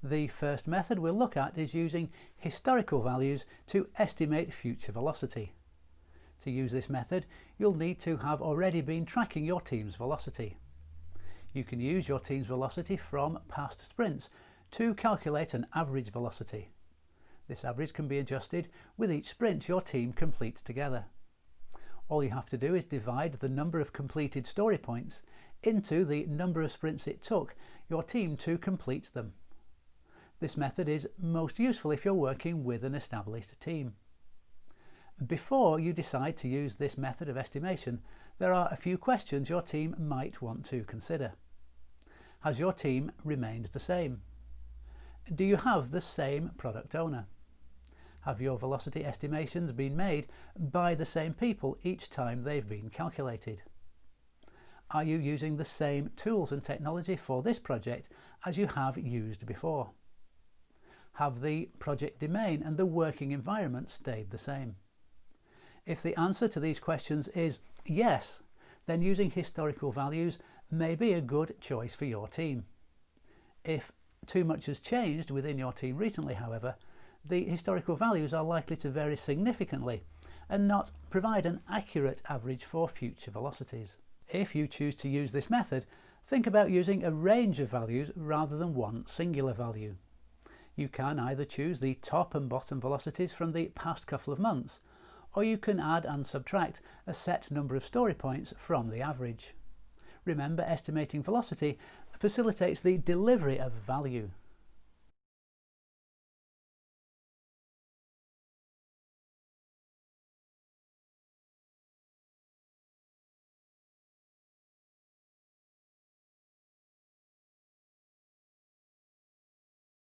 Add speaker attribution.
Speaker 1: The first method we'll look at is using historical values to estimate future velocity. To use this method, you'll need to have already been tracking your team's velocity. You can use your team's velocity from past sprints to calculate an average velocity. This average can be adjusted with each sprint your team completes together. All you have to do is divide the number of completed story points into the number of sprints it took your team to complete them. This method is most useful if you're working with an established team. Before you decide to use this method of estimation, there are a few questions your team might want to consider. Has your team remained the same? Do you have the same product owner? Have your velocity estimations been made by the same people each time they've been calculated? Are you using the same tools and technology for this project as you have used before? Have the project domain and the working environment stayed the same? If the answer to these questions is yes, then using historical values may be a good choice for your team. If too much has changed within your team recently, however, the historical values are likely to vary significantly and not provide an accurate average for future velocities. If you choose to use this method, think about using a range of values rather than one singular value. You can either choose the top and bottom velocities from the past couple of months, or you can add and subtract a set number of story points from the average. Remember, estimating velocity facilitates the delivery of value.